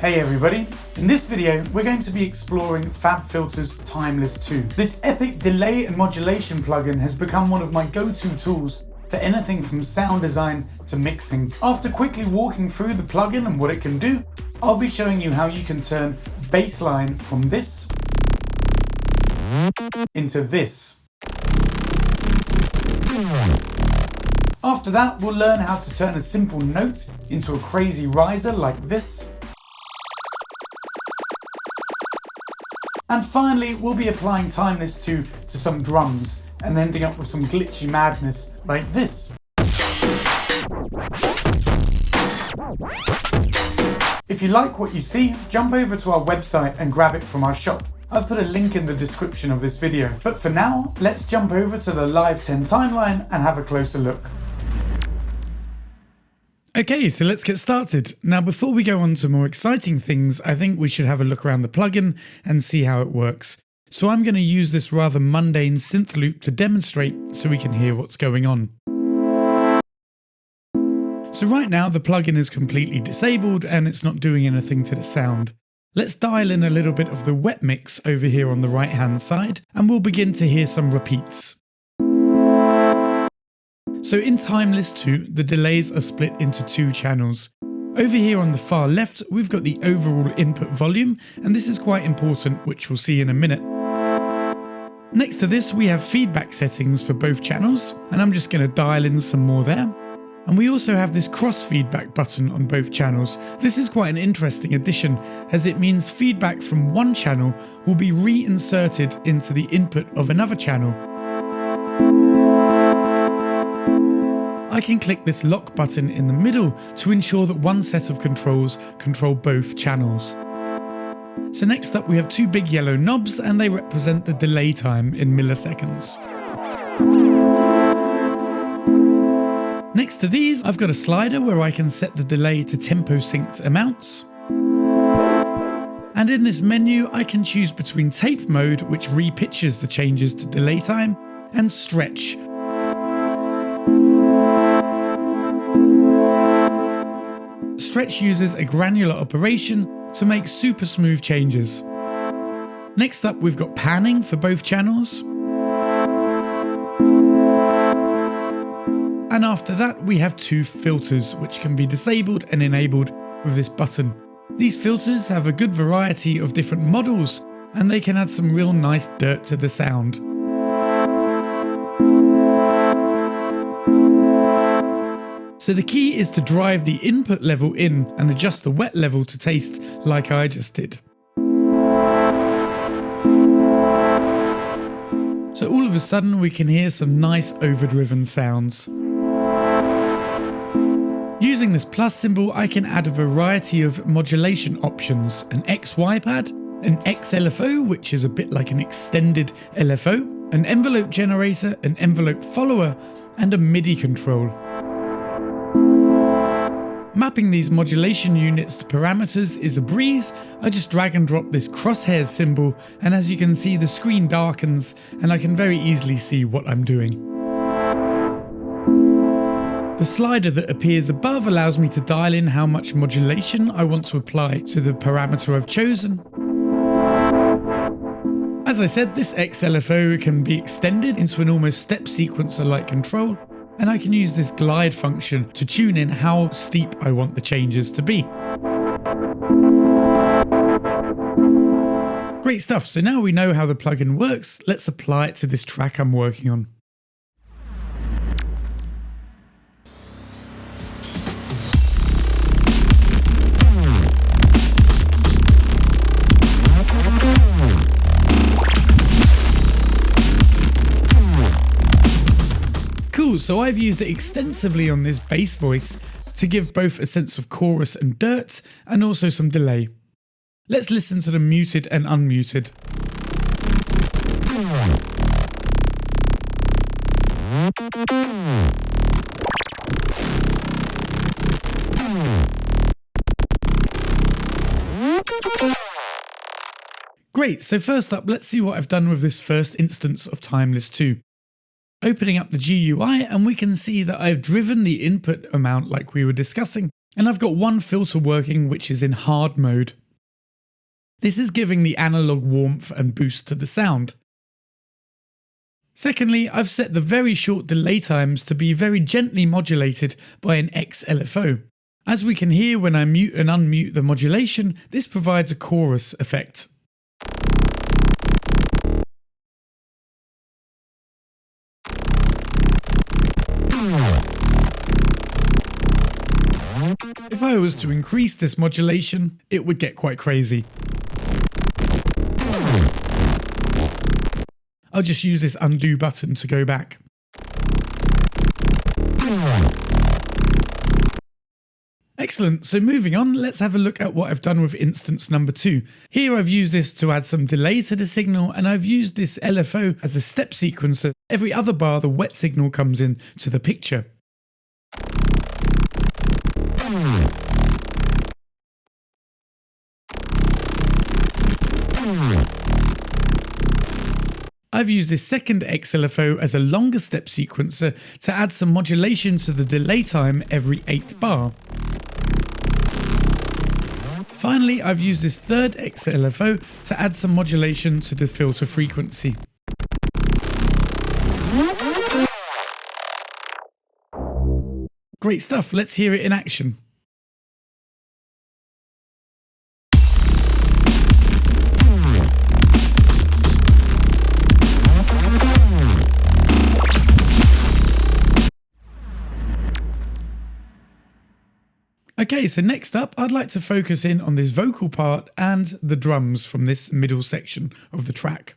Hey everybody, in this video we're going to be exploring FabFilter's Timeless 2. This epic delay and modulation plugin has become one of my go-to tools for anything from sound design to mixing. After quickly walking through the plugin and what it can do, I'll be showing you how you can turn bass line from this into this. After that, we'll learn how to turn a simple note into a crazy riser like this. And finally, we'll be applying Timeless 2 to some drums and ending up with some glitchy madness like this. If you like what you see, jump over to our website and grab it from our shop. I've put a link in the description of this video. But for now, let's jump over to the Live 10 timeline and have a closer look. Okay, so let's get started. Now, before we go on to more exciting things, I think we should have a look around the plugin and see how it works. So I'm going to use this rather mundane synth loop to demonstrate so we can hear what's going on. So right now the plugin is completely disabled and it's not doing anything to the sound. Let's dial in a little bit of the wet mix over here on the right hand side and we'll begin to hear some repeats. So in Timeless 2, the delays are split into two channels. Over here on the far left, we've got the overall input volume, and this is quite important, which we'll see in a minute. Next to this, we have feedback settings for both channels, and I'm just going to dial in some more there. And we also have this cross feedback button on both channels. This is quite an interesting addition, as it means feedback from one channel will be reinserted into the input of another channel. I can click this lock button in the middle to ensure that one set of controls control both channels. So next up we have two big yellow knobs and they represent the delay time in milliseconds. Next to these I've got a slider where I can set the delay to tempo synced amounts. And in this menu I can choose between tape mode, which repitches the changes to delay time, and stretch. Stretch uses a granular operation to make super smooth changes. Next up we've got panning for both channels. And after that we have two filters which can be disabled and enabled with this button. These filters have a good variety of different models and they can add some real nice dirt to the sound. So the key is to drive the input level in and adjust the wet level to taste like I just did. So all of a sudden we can hear some nice overdriven sounds. Using this plus symbol I can add a variety of modulation options, an XY pad, an XLFO, which is a bit like an extended LFO, an envelope generator, an envelope follower, and a MIDI control. Mapping these modulation units to parameters is a breeze. I just drag and drop this crosshairs symbol and as you can see the screen darkens and I can very easily see what I'm doing. The slider that appears above allows me to dial in how much modulation I want to apply to the parameter I've chosen. As I said, this XLFO can be extended into an almost step sequencer-like control. And I can use this glide function to tune in how steep I want the changes to be. Great stuff, so now we know how the plugin works, let's apply it to this track I'm working on. So I've used it extensively on this bass voice to give both a sense of chorus and dirt and also some delay. Let's listen to the muted and unmuted. Great, so first up let's see what I've done with this first instance of Timeless 2. Opening up the GUI and we can see that I've driven the input amount like we were discussing And I've got one filter working which is in hard mode. This is giving the analog warmth and boost to the sound. Secondly, I've set the very short delay times to be very gently modulated by an XLFO. As we can hear when I mute and unmute the modulation, this provides a chorus effect. If I was to increase this modulation, it would get quite crazy. I'll just use this undo button to go back. Excellent, so moving on, let's have a look at what I've done with instance number 2. Here I've used this to add some delay to the signal, and I've used this LFO as a step sequencer. Every other bar the wet signal comes in to the picture. I've used this second XLFO as a longer step sequencer to add some modulation to the delay time every 8th bar. Finally, I've used this third XLFO to add some modulation to the filter frequency. Great stuff, let's hear it in action. Okay, so next up, I'd like to focus in on this vocal part and the drums from this middle section of the track.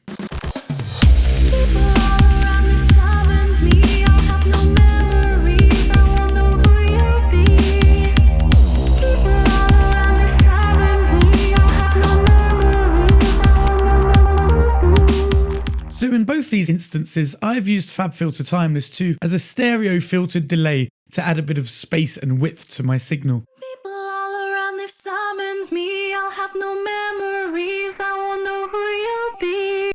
So in both these instances, I've used FabFilter Timeless 2 as a stereo filtered delay to add a bit of space and width to my signal. People all around, they've summoned me. I'll have no memories. I won't know who you'll be.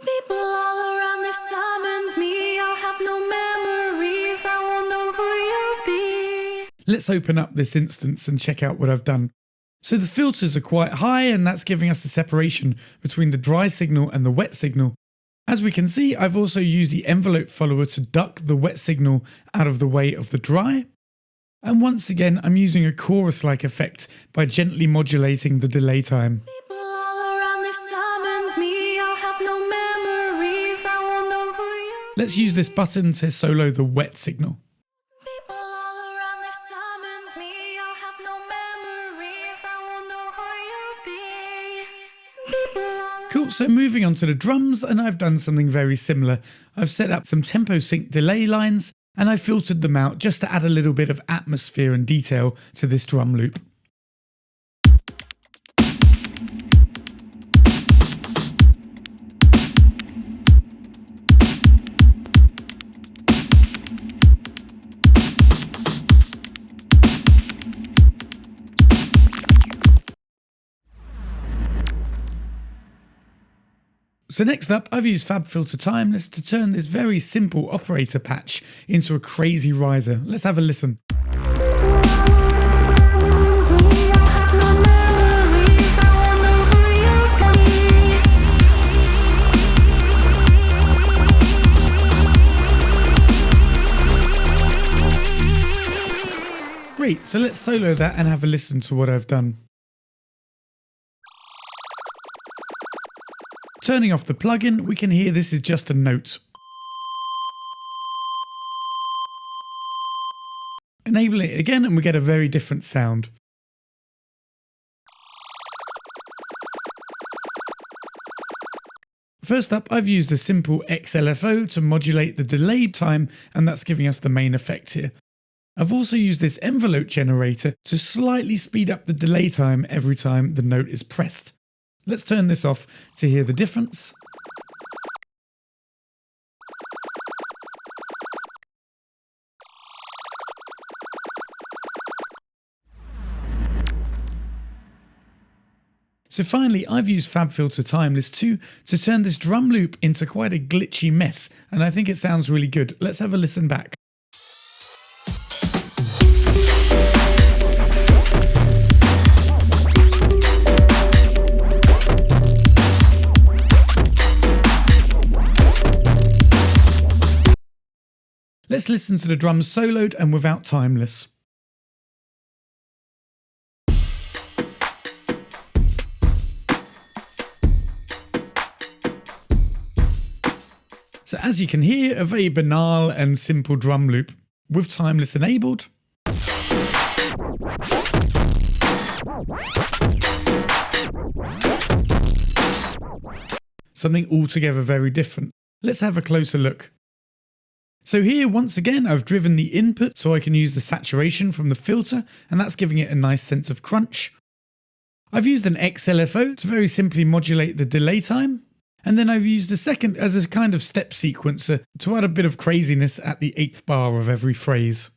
People all around, they've summoned me. I'll have no memories. I won't know who you'll be. Let's open up this instance and check out what I've done. So the filters are quite high, and that's giving us a separation between the dry signal and the wet signal. As we can see, I've also used the envelope follower to duck the wet signal out of the way of the dry. And once again, I'm using a chorus-like effect by gently modulating the delay time. People all around, they've summoned me. I'll have no memories. I won't know who you'll be. Let's use this button to solo the wet signal. People all around, they've summoned me. I'll have no memories. I won't know who you'll be. People all Cool, so moving on to the drums, and I've done something very similar. I've set up some tempo sync delay lines, and I filtered them out just to add a little bit of atmosphere and detail to this drum loop. So next up, I've used FabFilter Timeless to turn this very simple operator patch into a crazy riser. Let's have a listen. Great, so let's solo that and have a listen to what I've done. Turning off the plugin, we can hear this is just a note. Enable it again and we get a very different sound. First up, I've used a simple XLFO to modulate the delay time, and that's giving us the main effect here. I've also used this envelope generator to slightly speed up the delay time every time the note is pressed. Let's turn this off to hear the difference. So finally, I've used FabFilter Timeless 2 to turn this drum loop into quite a glitchy mess, and I think it sounds really good. Let's have a listen back. Let's listen to the drums soloed and without timeless. So as you can hear, a very banal and simple drum loop. With timeless enabled, something altogether very different. Let's have a closer look. So here once again I've driven the input so I can use the saturation from the filter, and that's giving it a nice sense of crunch. I've used an XLFO to very simply modulate the delay time. And then I've used a second as a kind of step sequencer to add a bit of craziness at the 8th bar of every phrase.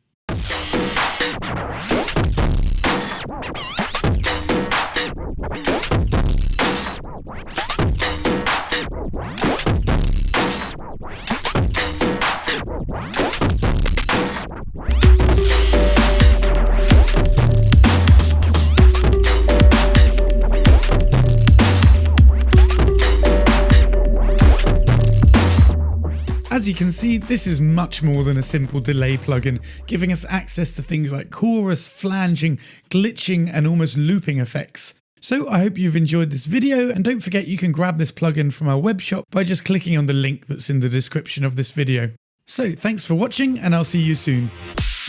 As you can see, this is much more than a simple delay plugin, giving us access to things like chorus, flanging, glitching and almost looping effects. So I hope you've enjoyed this video, and don't forget you can grab this plugin from our web shop by just clicking on the link that's in the description of this video. So thanks for watching, and I'll see you soon.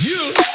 Yeah.